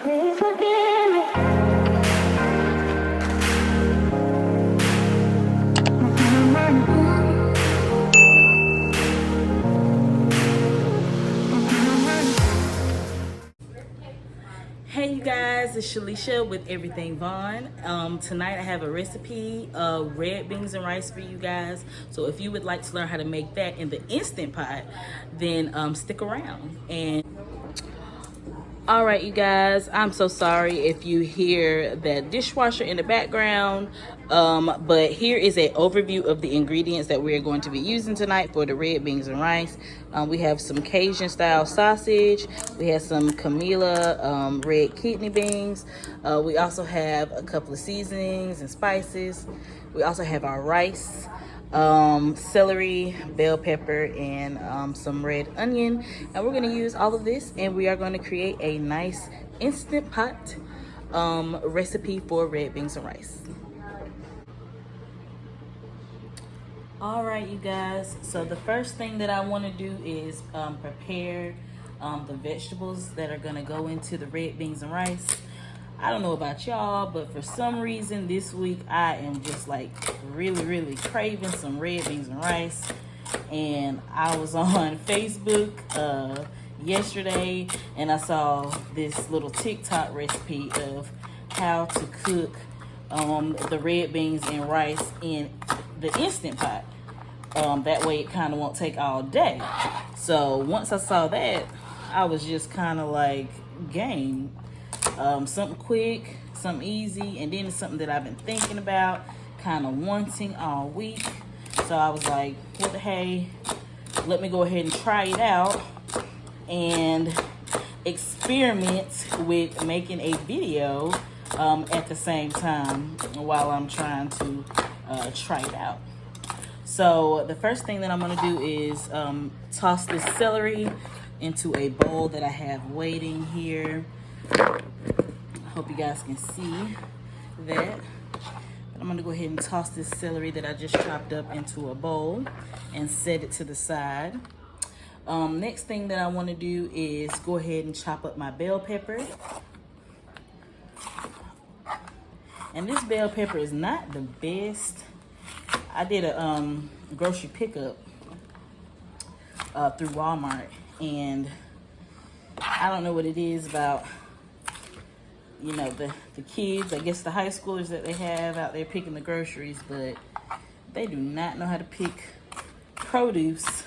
Please forgive me. Hey you guys, it's Shalisha with Everything Vaughn. Tonight I have a recipe of red beans and rice for you guys. So if you would like to learn how to make that in the Instant Pot, then stick around. And all right, you guys, I'm so sorry if you hear that dishwasher in the background, but here is an overview of the ingredients that we're going to be using tonight for the red beans and rice. We have some Cajun style sausage, we have some Camila red kidney beans, we also have a couple of seasonings and spices, we also have our rice, celery, bell pepper, and some red onion. And we're going to use all of this, and we are going to create a nice Instant Pot recipe for red beans and rice. All right, you guys, so the first thing that I want to do is prepare the vegetables that are going to go into the red beans and rice. I don't know about y'all, but for some reason this week I am just like really craving some red beans and rice. And I was on Facebook yesterday and I saw this little TikTok recipe of how to cook the red beans and rice in the Instant Pot. That way it kind of won't take all day. So once I saw that, I was just kind of like, game. Something quick, something easy, and then it's something that I've been thinking about, kind of wanting all week. So I was like, what the hey, let me go ahead and try it out and experiment with making a video at the same time while I'm trying to try it out. So the first thing that I'm going to do is toss this celery into a bowl that I have waiting here. Hope you guys can see that. I'm gonna go ahead and toss this celery that I just chopped up into a bowl and set it to the side. Next thing that I want to do is go ahead and chop up my bell pepper. And this bell pepper is not the best. I did a grocery pickup through Walmart, and I don't know what it is about, you know, the kids, I guess the high schoolers that they have out there picking the groceries, but they do not know how to pick produce,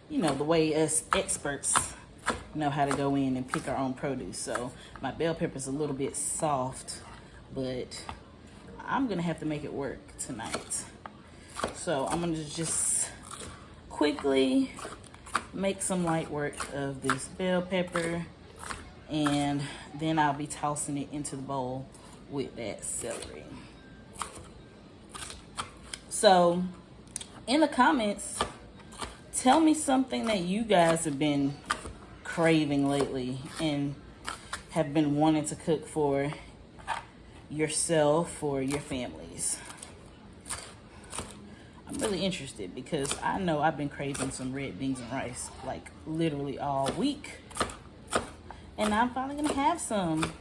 you know, the way us experts know how to go in and pick our own produce. So my bell pepper is a little bit soft, but I'm gonna have to make it work tonight. So I'm gonna just quickly make some light work of this bell pepper, and then I'll be tossing it into the bowl with that celery. So in the comments, tell me something that you guys have been craving lately and have been wanting to cook for yourself or your families. I'm really interested because I know I've been craving some red beans and rice like literally all week. And I'm finally gonna have some.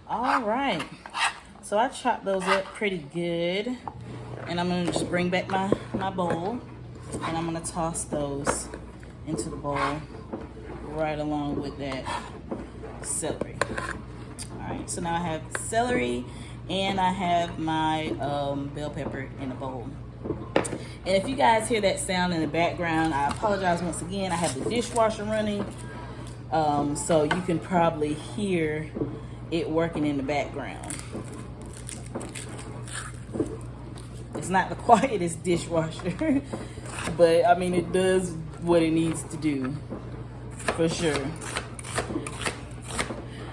All right, so I chopped those up pretty good, and I'm gonna just bring back my bowl, and I'm gonna toss those into the bowl right along with that celery. All right, so now I have celery and I have my bell pepper in the bowl. And if you guys hear that sound in the background, I apologize once again. I have the dishwasher running, so you can probably hear it working in the background. It's not the quietest dishwasher, but I mean, it does what it needs to do, for sure.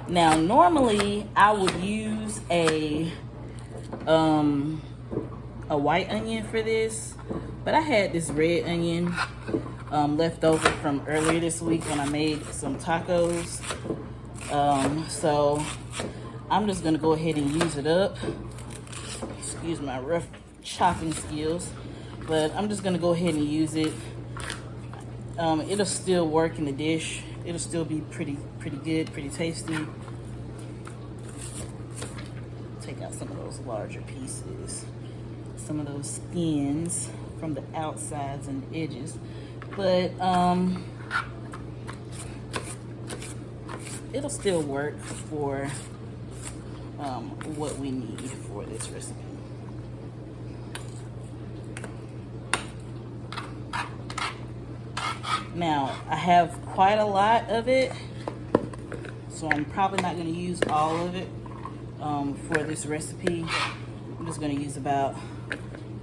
Now, normally I would use a white onion for this, but I had this red onion left over from earlier this week when I made some tacos. So I'm just gonna go ahead and use it up. Excuse my rough chopping skills, but I'm just gonna go ahead and use it. It'll still work in the dish. It'll still be pretty good, pretty tasty. Take out some of those larger pieces, some of those skins from the outsides and edges. But it'll still work for what we need for this recipe. Now, I have quite a lot of it, so I'm probably not going to use all of it for this recipe. I'm just going to use about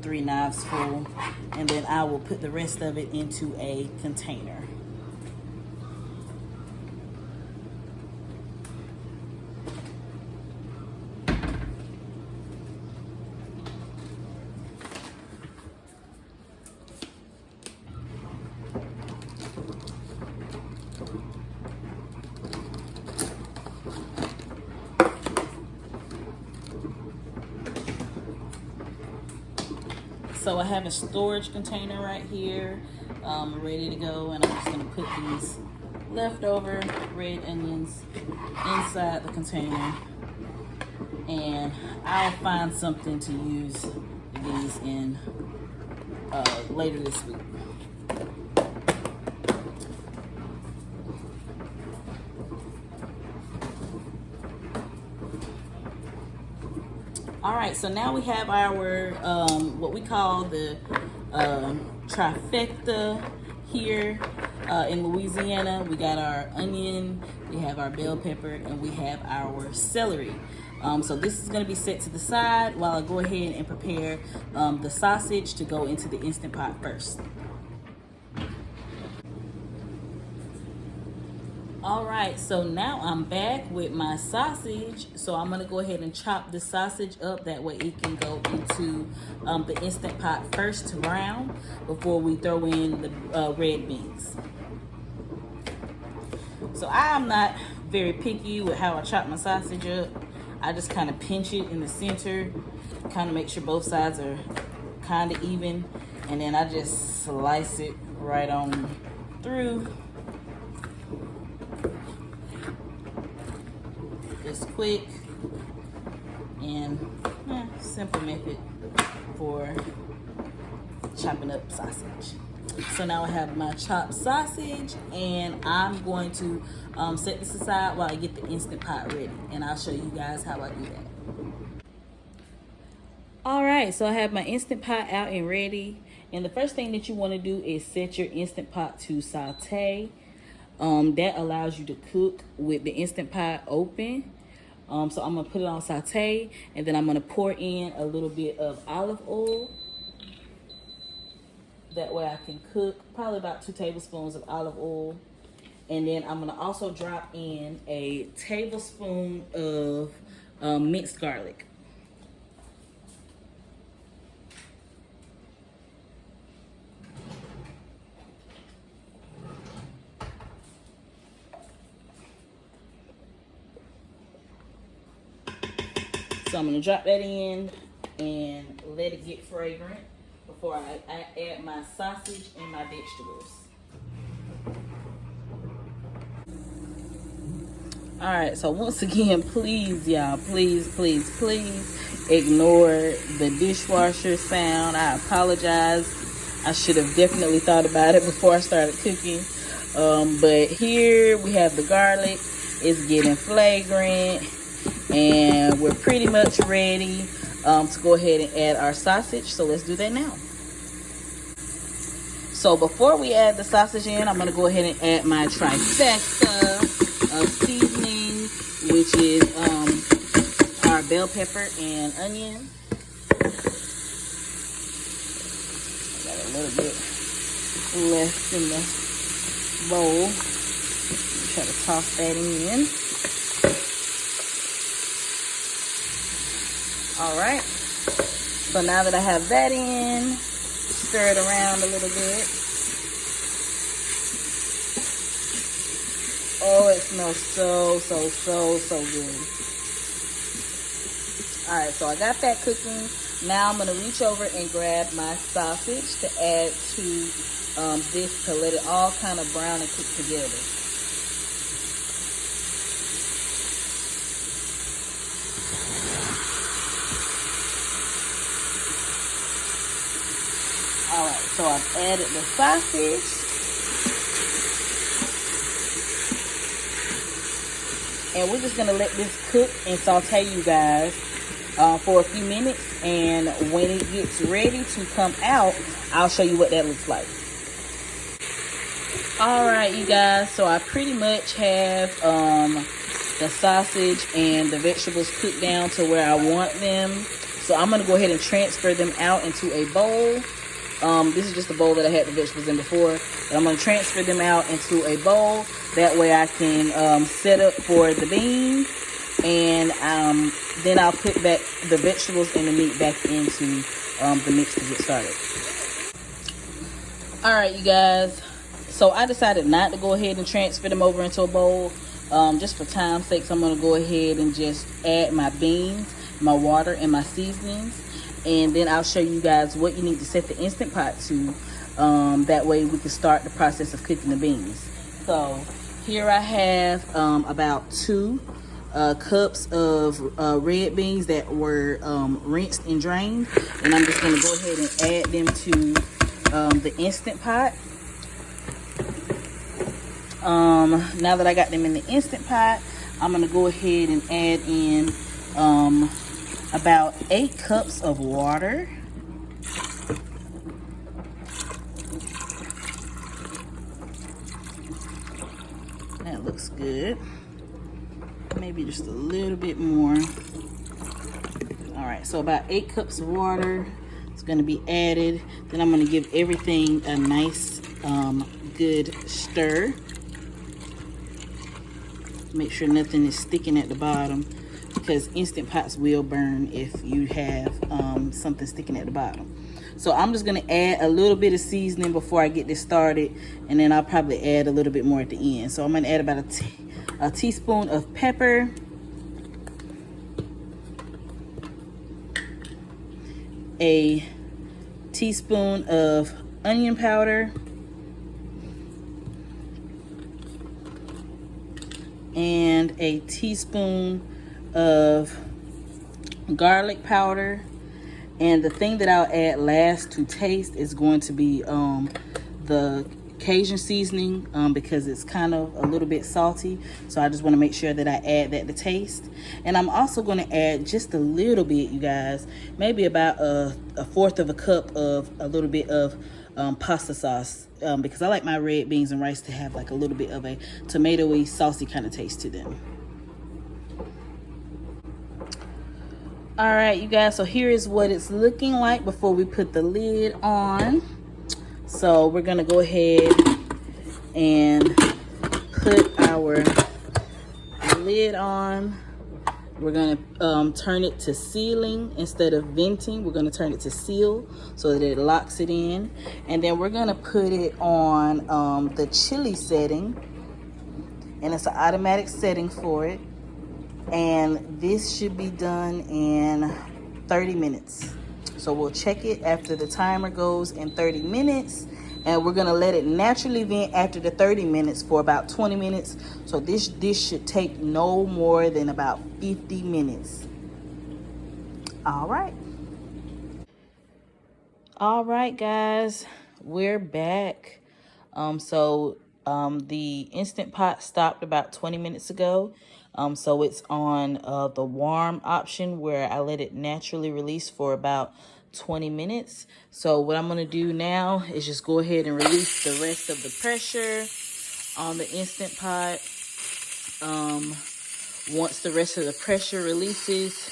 3 knives full, and then I will put the rest of it into a container. So I have a storage container right here, ready to go, and I'm just gonna put these leftover red onions inside the container, and I'll find something to use these in later this week. All right, so now we have our what we call the trifecta here in Louisiana. We got our onion, we have our bell pepper, and we have our celery. So this is going to be set to the side while I go ahead and prepare the sausage to go into the Instant Pot first. All right, so now I'm back with my sausage. So I'm gonna go ahead and chop the sausage up. That way it can go into the Instant Pot first to brown before we throw in the red beans. So I'm not very picky with how I chop my sausage up. I just kind of pinch it in the center, kind of make sure both sides are kind of even, and then I just slice it right on through. Just quick and simple method for chopping up sausage. So now I have my chopped sausage, and I'm going to set this aside while I get the Instant Pot ready, and I'll show you guys how I do that. All right, so I have my Instant Pot out and ready, and the first thing that you want to do is set your Instant Pot to saute. That allows you to cook with the Instant Pot open. So I'm gonna put it on saute, and then I'm gonna pour in a little bit of olive oil. That way I can cook probably about 2 tablespoons of olive oil. And then I'm gonna also drop in a tablespoon of minced garlic. So I'm gonna drop that in and let it get fragrant before I add my sausage and my vegetables. All right, so once again, please, y'all, please ignore the dishwasher sound. I apologize. I should have definitely thought about it before I started cooking. But here we have the garlic. It's getting flagrant, and we're pretty much ready to go ahead and add our sausage. So let's do that now. So before we add the sausage in, I'm gonna go ahead and add my trifecta of seasoning, which is our bell pepper and onion. I got a little bit left in the bowl. Try to toss that in. All right, so now that I have that in, stir it around a little bit. Oh, it smells so good. All right, so I got that cooking. Now I'm gonna reach over and grab my sausage to add to this to let it all kind of brown and cook together. All right, so I've added the sausage. And we're just gonna let this cook and saute, you guys, for a few minutes. And when it gets ready to come out, I'll show you what that looks like. All right, you guys, so I pretty much have the sausage and the vegetables cooked down to where I want them. So I'm gonna go ahead and transfer them out into a bowl. This is just the bowl that I had the vegetables in before. But I'm gonna transfer them out into a bowl. That way I can set up for the beans. And then I'll put back the vegetables and the meat back into the mix to get started. All right, you guys. So I decided not to go ahead and transfer them over into a bowl. Just for time's sake, so I'm gonna go ahead and just add my beans, my water, and my seasonings. And then I'll show you guys what you need to set the Instant Pot to. That way we can start the process of cooking the beans. So here I have about 2 cups of red beans that were rinsed and drained. And I'm just going to go ahead and add them to the Instant Pot. Now that I got them in the Instant Pot, I'm going to go ahead and add in about 8 cups of water. That looks good. Maybe just a little bit more. All right, so about 8 cups of water is going to be added. Then I'm going to give everything a nice good stir. Make sure nothing is sticking at the bottom, because Instant Pots will burn if you have something sticking at the bottom. So I'm just going to add a little bit of seasoning before I get this started, and then I'll probably add a little bit more at the end. So I'm going to add about a teaspoon of pepper, a teaspoon of onion powder, and a teaspoon of garlic powder. And the thing that I'll add last to taste is going to be the Cajun seasoning, because it's kind of a little bit salty. So I just want to make sure that I add that to taste. And I'm also going to add just a little bit, you guys, maybe about a 1/4 of a cup of a little bit of pasta sauce, because I like my red beans and rice to have like a little bit of a tomatoey, saucy kind of taste to them. All right, you guys, so here is what it's looking like before we put the lid on. So we're gonna go ahead and put our lid on. We're gonna turn it to sealing instead of venting. We're gonna turn it to seal so that it locks it in. And then we're gonna put it on the chili setting. And it's an automatic setting for it. And this should be done in 30 minutes. So we'll check it after the timer goes in 30 minutes. And we're gonna let it naturally vent after the 30 minutes for about 20 minutes. So this dish should take no more than about 50 minutes. All right. All right, guys, we're back. The Instant Pot stopped about 20 minutes ago. So it's on the warm option where I let it naturally release for about 20 minutes. So what I'm going to do now is just go ahead and release the rest of the pressure on the Instant Pot. Once the rest of the pressure releases,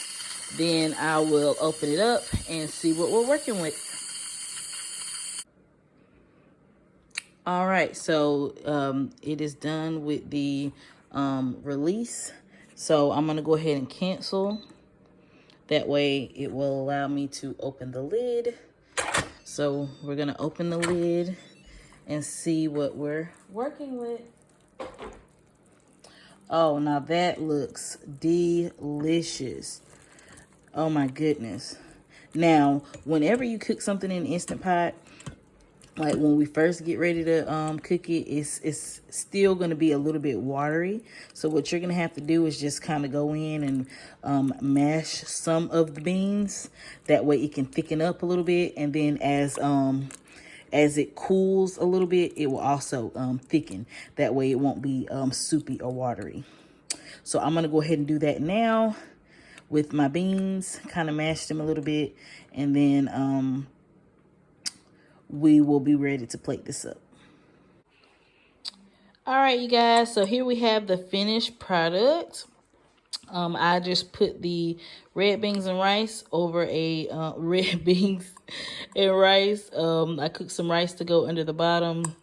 then I will open it up and see what we're working with. All right, so it is done with the release. So I'm gonna go ahead and cancel. That way it will allow me to open the lid. So we're gonna open the lid and see what we're working with. Oh, now that looks delicious. Oh my goodness. Now, whenever you cook something in Instant Pot, like when we first get ready to cook it, it's still going to be a little bit watery. So what you're going to have to do is just kind of go in and mash some of the beans. That way it can thicken up a little bit, and then as it cools a little bit, it will also thicken. That way it won't be soupy or watery. So I'm going to go ahead and do that now with my beans, kind of mash them a little bit, and then we will be ready to plate this up. All right, you guys, so here we have the finished product. I just put the red beans and rice over a red beans and rice. I cooked some rice to go under the bottom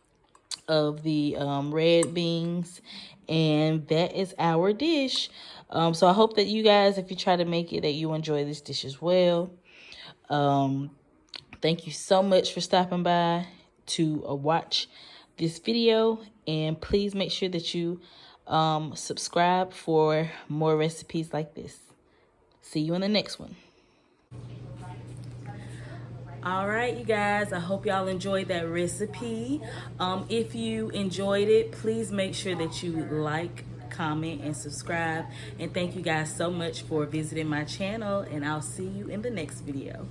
of the red beans, and that is our dish. So I hope that you guys, if you try to make it, that you enjoy this dish as well. Thank you so much for stopping by to watch this video, and please make sure that you subscribe for more recipes like this. See you in the next one. All right, you guys, I hope y'all enjoyed that recipe. If you enjoyed it, please make sure that you like, comment, and subscribe. And thank you guys so much for visiting my channel, and I'll see you in the next video.